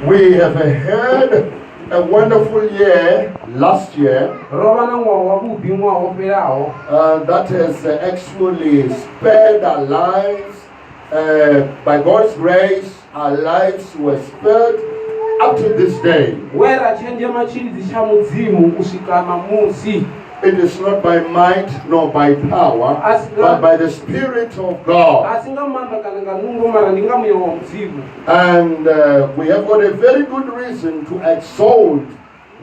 We have had a wonderful year last year that has actually spared our lives. By God's grace, our lives were spared up to this day. It is not by might nor by power, but by the Spirit of God. And we have got a very good reason to exalt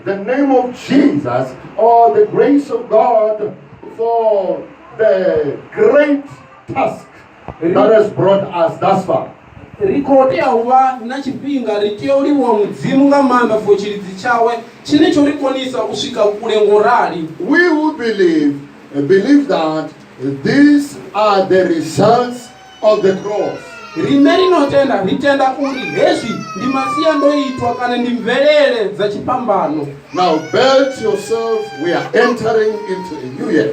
the name of Jesus or the grace of God for the great task that has brought us thus far. We who believe that these are the results of the cross. Now belt yourself, we are entering into a new year.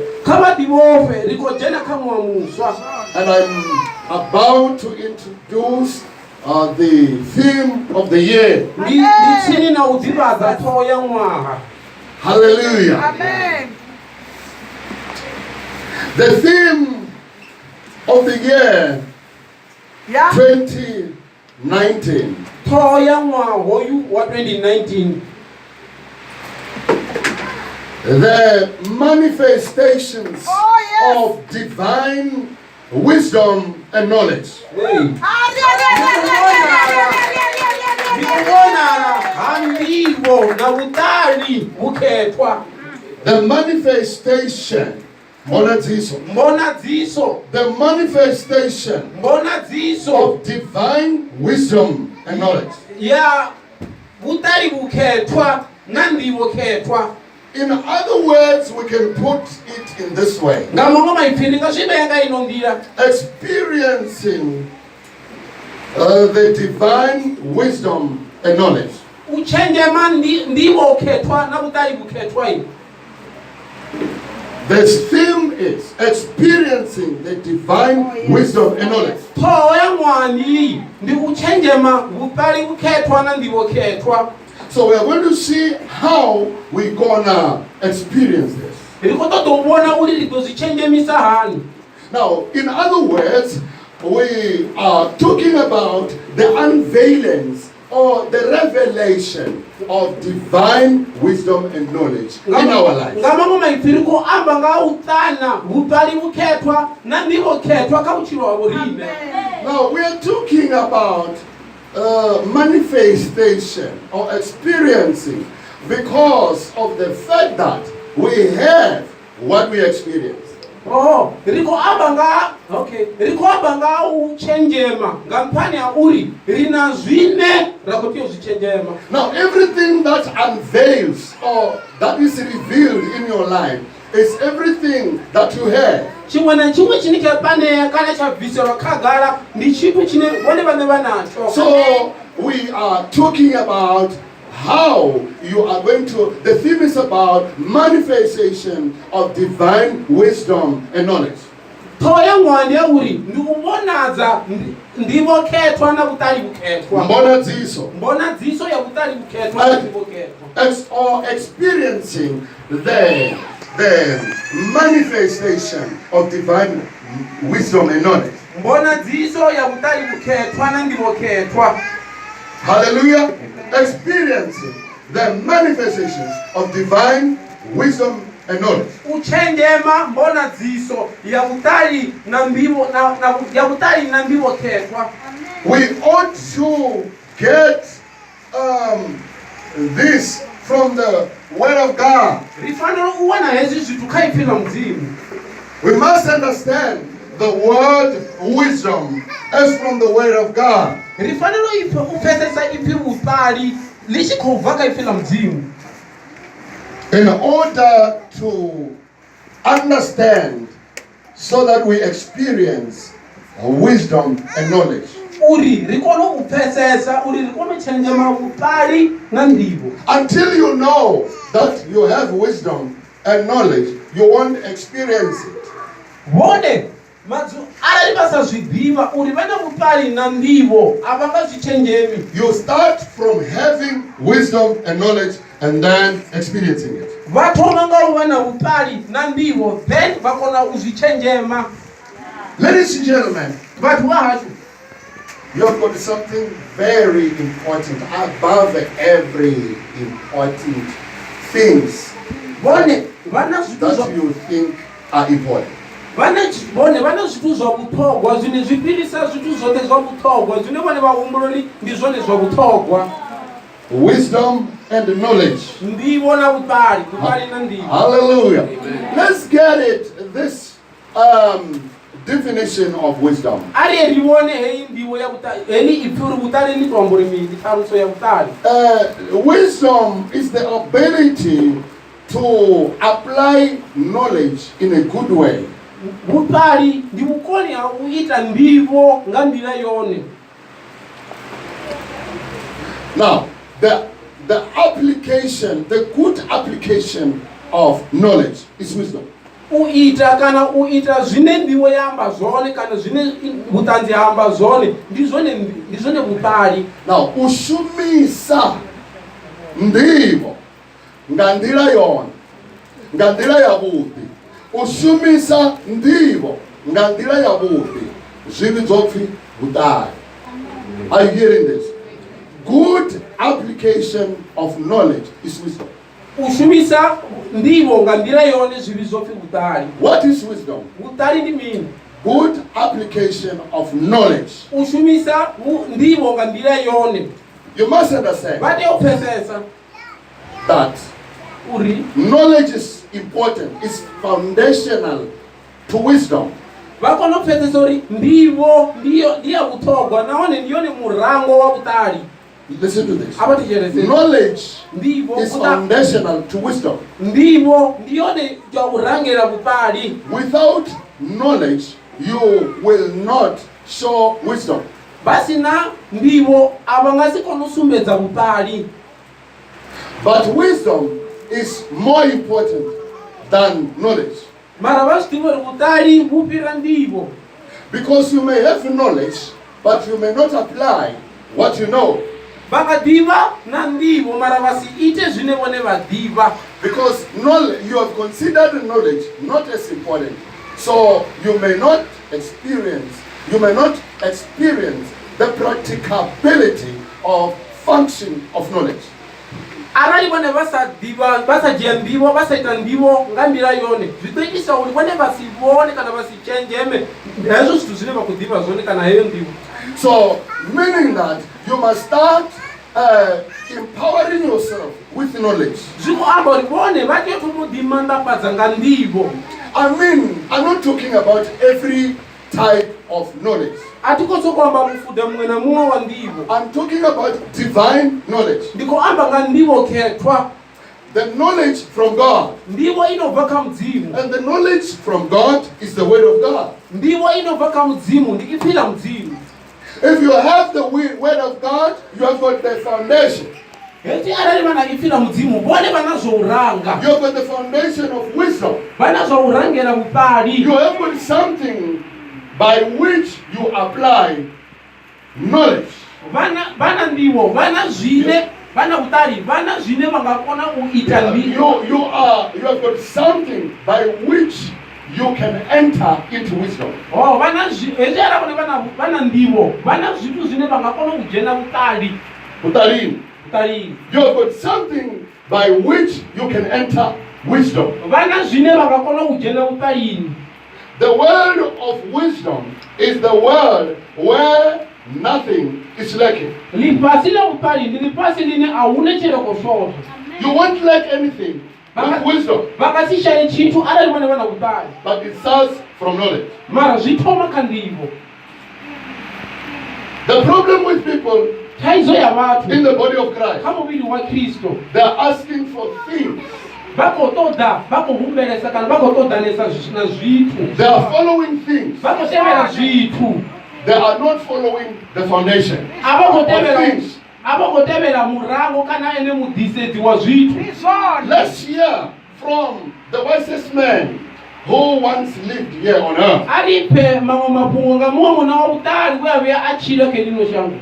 And I'm about to introduce the theme of the year. Hallelujah. Amen. The theme of the year 2019. The manifestations of divine wisdom and knowledge. The manifestation. The manifestation of divine wisdom and knowledge. In other words, we can put it in this way. Experiencing the divine wisdom and knowledge. The theme is experiencing the divine wisdom and knowledge. So we are going to see how we're gonna experience this. Now, in other words, we are talking about the unveilings or the revelation of divine wisdom and knowledge in our lives. Now we are talking about manifestation or experiencing because of the fact that we have what we experience. Now everything that unveils or that is revealed in your life is everything that you have. So we are talking about how you are going to, the theme is about manifestation of divine wisdom and knowledge. Or experiencing the manifestation of divine wisdom and knowledge. Hallelujah. Experiencing the manifestations of divine wisdom and knowledge. We ought to get this from the Word of God. We must understand the word wisdom as from the Word of God. In order to understand so that we experience wisdom and knowledge. Until you know that you have wisdom and knowledge, you won't experience it. You start from having wisdom and knowledge and then experiencing it. Ladies and gentlemen, you have got something very important above every important things that you think are important. Wisdom and knowledge. Hallelujah. Amen. Let's get it. This definition of wisdom. Wisdom is the ability to apply knowledge in a good way. Now, the application, the good application of knowledge is wisdom. Now, ushumisa ndivo ngandila yona ngandila yabuti ushumisa ndivo ngandila yabuti zvividzopfi butali. Are you hearing this? Good application of knowledge is wisdom. What is wisdom? Good application of knowledge. You must understand that knowledge is important, it's foundational to wisdom. Listen to this. Knowledge is foundational to wisdom. Without knowledge, you will not show wisdom. But wisdom is more important than knowledge. Because you may have knowledge, but you may not apply what you know. Because you have considered knowledge not as important, so you may not experience the practicability of function of knowledge. So, meaning that you must start empowering yourself with knowledge. I mean, I'm not talking about every type of knowledge. I'm talking about divine knowledge. The knowledge from God. And the knowledge from God is the word of God. If you have the word of God, you have got the foundation. You have got the foundation of wisdom. You have got something by which you apply knowledge. You have got something by which you can enter into wisdom. You have got something by which you can enter wisdom. The world of wisdom is the world where nothing is lacking. You won't lack anything with wisdom. But it starts from knowledge. The problem with people in the body of Christ, they are asking for things. They are following things. They are not following the foundation of things. Let's hear from the wisest man who once lived here on earth.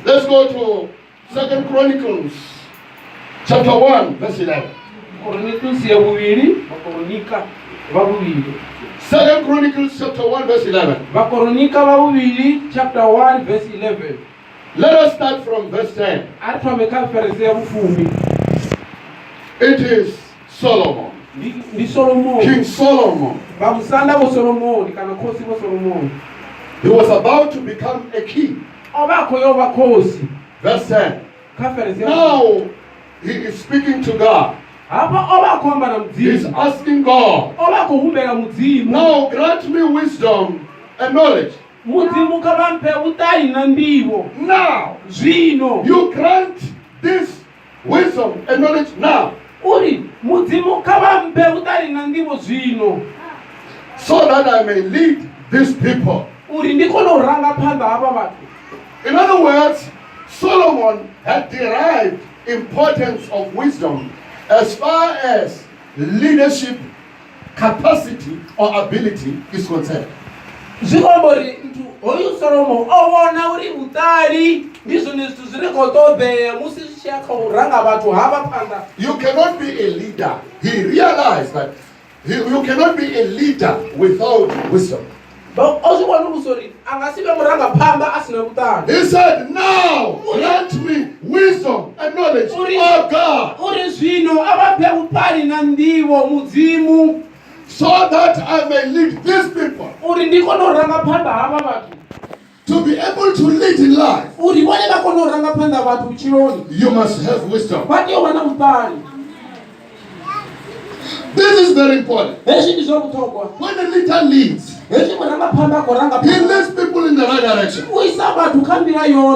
Let's go to 2 Chronicles chapter 1 verse 11. 2 Chronicles chapter 1 verse 11. Chapter 1 verse 11. Let us start from verse 10. It is Solomon. King Solomon. He was about to become a king. Verse 10. Now he is speaking to God. He's asking God, now grant me wisdom and knowledge. Now, you grant this wisdom and knowledge now. So that I may lead these people. In other words, Solomon had derived importance of wisdom as far as leadership capacity or ability is concerned. You cannot be a leader. He realized that you cannot be a leader without wisdom. He said, now grant me wisdom and knowledge, oh God, so that I may lead these people. To be able to lead in life, you must have wisdom. This is very important. When a leader leads, he leads people in the right direction.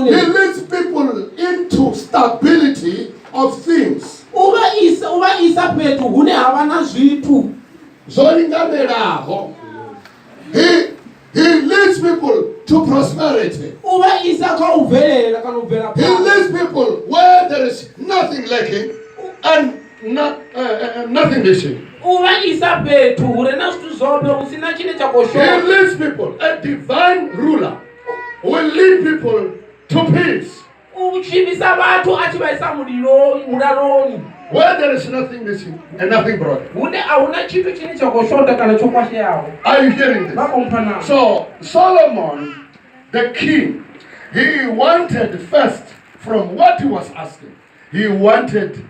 He leads people into stability of things. He leads people to prosperity. He leads people where there is nothing lacking and nothing missing. He leads people, a divine ruler will lead people to peace. Where there is nothing missing and nothing broken. Are you hearing this? So Solomon, the king, he wanted first, from what he was asking, he wanted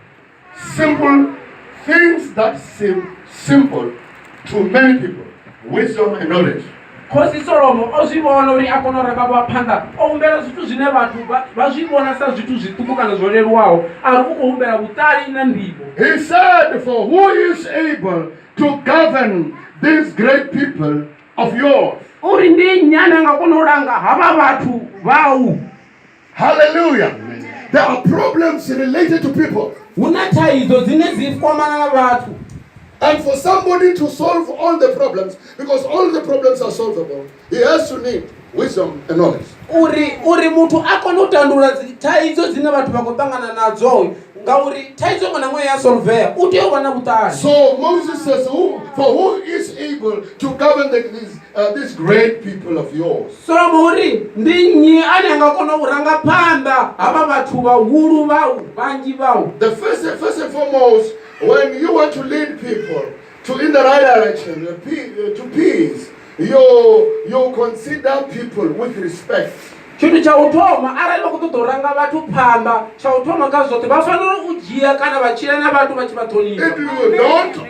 simple things that seem simple to many people. Wisdom and knowledge. He said, for who is able to govern these great people of yours? Hallelujah. There are problems related to people. And for somebody to solve all the problems, because all the problems are solvable, he has to need wisdom and knowledge. So Moses says, for who is able to govern these great people of yours? The first and foremost, when you want to lead people in the right direction, to peace, you consider people with respect. Don't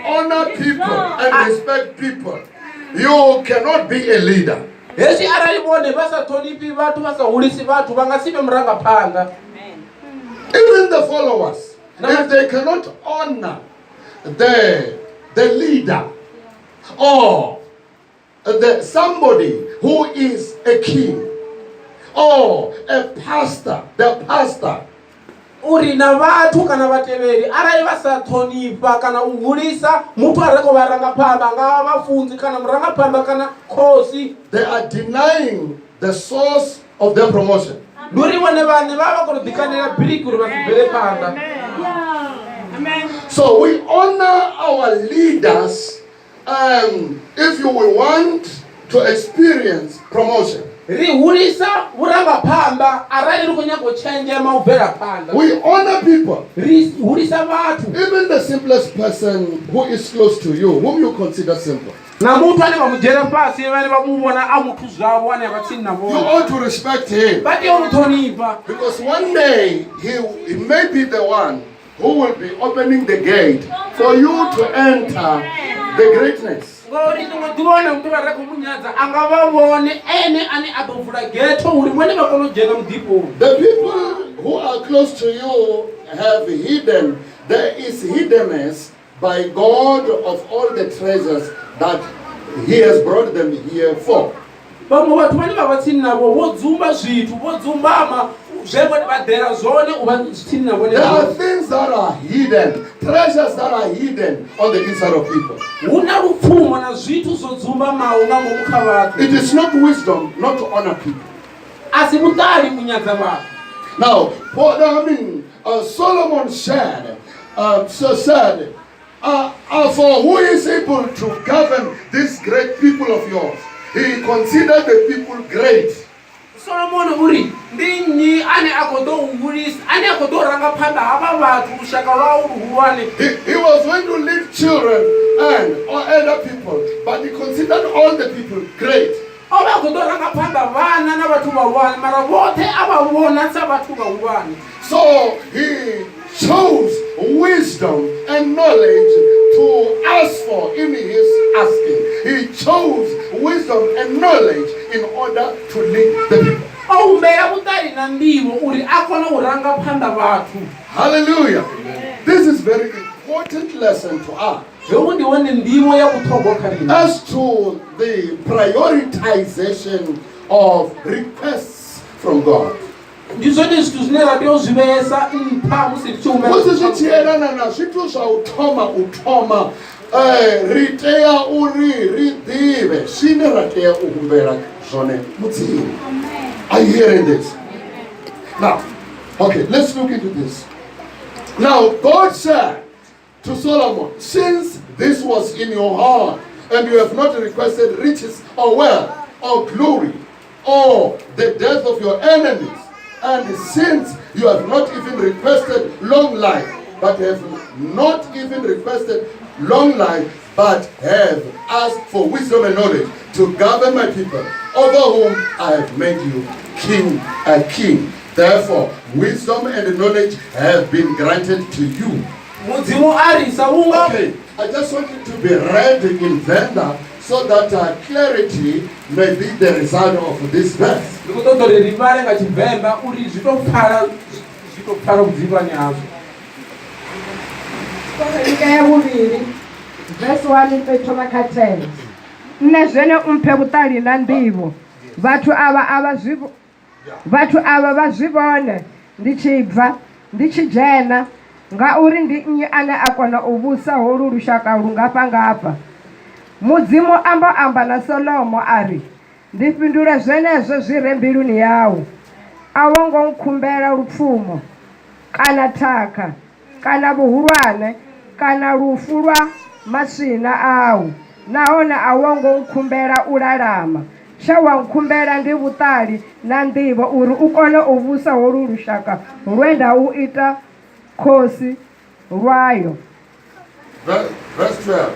honor people and respect people, you cannot be a leader. Even the followers, if they cannot honor the leader or somebody who is a king or a pastor, the pastor, they are denying the source of their promotion. So we honor our leaders if you will want to experience promotion, ri hulisa vurangaphanḓa arali ri khou nyaga u tshenzhema u bvela phanḓa. we honor people. Ri hulisa vhathu Even the simplest person who is close to you, whom you consider simple. na muthu ane vha mu dzhele fhasi vhane vha mu vhona a muthu zwavho ane vha tsini na You vhone ought to respect him. vha tea u ṱhonifha. Because one day he may be the one who will be opening the gate for you to enter the greatness. Ngori ḽiṅwe ḓuvha one muthu vha re khou munyadza a nga vha vhone ene ane a ḓo vula getho uri vhone vha kone u dzhena muḓiponi. The people who are close to you have hidden. There is hiddenness by God of all the treasures that He has brought them here for. Vhaṅwe vhathu vhane vha vha tsini navho vho dzumba zwithu vho dzumbama zwe vhone vha ḓela zwone u vha tsini na vhone. There are things that are hidden, treasures that are hidden on the inside of people. Hu na lupfumo na zwithu zwo dzumbamaho nga ngomu kha vhathu. It is not wisdom not to honor people. A si vhuṱali u nyadza vhathu. Now, Solomon said, for who is able to govern these great people of yours? He considered the people great. Solomon uri ndi nnyi ane a khou ḓo u hulisa ane a khou ḓo ranga phanḓa havha vhathu lushaka lwawu luhulwane. He was going to lead children and other people, but he considered all the people great. O vha a khou ḓo ranga phanḓa vhana na vhathu vhahulwane mara vhoṱhe a vha vhona sa vhathu vhahulwane. So he chose wisdom and knowledge to ask for in his asking. He chose wisdom and knowledge in order to lead the people. O humbela vhuṱali na nḓivho uri a kone u ranga phanḓa vhathu. Hallelujah. This is very important lesson to us. Hewu ndi wone nḓivho ya vhuṱhogwa kha riṋe. As to the prioritization of requests from God. Ndi zwone zwithu zwine ra tea u zwi vhesa nṱha musi ri tshi Musi zwi tshi humbela. yelana na zwithu zwa u thoma ri tea uri ri ḓivhe zwine ra tea u humbela zwone mudzimu. Are you hearing this? Now, okay, let's look into this. Now, God said to Solomon, since this was in your heart, and you have not requested riches or wealth or glory or the death of your enemies, and since you have not even requested long life, but have not even requested long life, but have asked for wisdom and knowledge to govern my people, over whom I have made you king. Therefore, wisdom and knowledge have been granted to you. Mudzimu arisa unga. Okay, I just want it to be read in Venda so that clarity may be the result of this verse. Ndi khou ṱoḓa uri ri vhale nga Tshivenḓa uri zwi tou pfala vhudzivhani hazwo. Korinto ya vhuvhili verse 1 thoma kha 10. Nṋe zwene umphe vhuṱali na nḓivho vhathu ava vha zwi vhone ndi tshi bva ndi tshi dzhena ngauri ndi nnyi ane a kona u vhusa holu lushaka lungafha. Mudzimu amba na Solomo ari ndi fhindule zwenezwo zwi re mbiluni yawu. A wo ngo nkhumbela lupfumo kana thakha kana vhuhulwane kana lufu lwa maswina awu, nahone a wo ngo nkhumbela u lalama. Tshe wa nkhumbela ndi vhuṱali na nḓivho uri u kone u vhusa holu lushaka lwenda u ita khosi lwayo. Verse 12.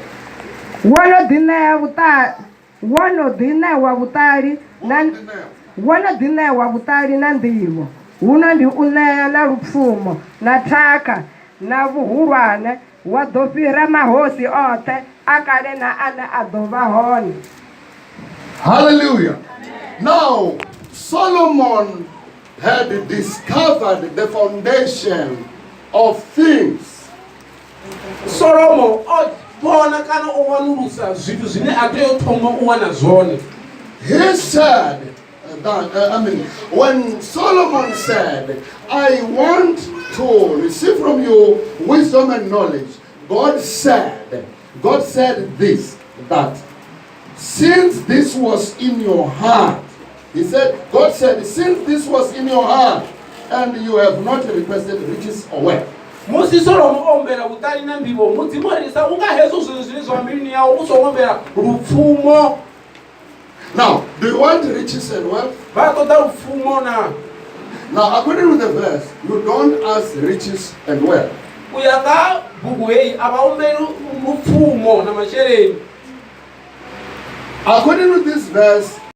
Wono ḓiṋewa vhuṱali na nḓivho. Huno ndi u ṋea na lupfumo na thakha na vhuhulwane wa ḓo fhira mahosi oṱhe a kale na ane a ḓo vha hone. Hallelujah. Now, Solomon had discovered the foundation of things. Solomon o vhona kana o wanulusa zwithu zwine a tea u thoma u wana zwone. He said that, when Solomon said, I want to receive from you wisdom and knowledge, God said this, that since this was in your heart, God said, since this was in your heart, and you have not requested riches or wealth, musi Solomo o ombela vhuṱali na nḓivho mudzimu ri sa u nga hezwo zwithu zwine zwa mbiluni yawu u songo ombela lupfumo. Now, do you want riches and wealth? Vha ṱoḓa lupfumo na? Now, according to the verse, you don't ask riches and wealth. U ya nga bugu heyi a vha ombeli lupfumo na masheleni. According to this verse,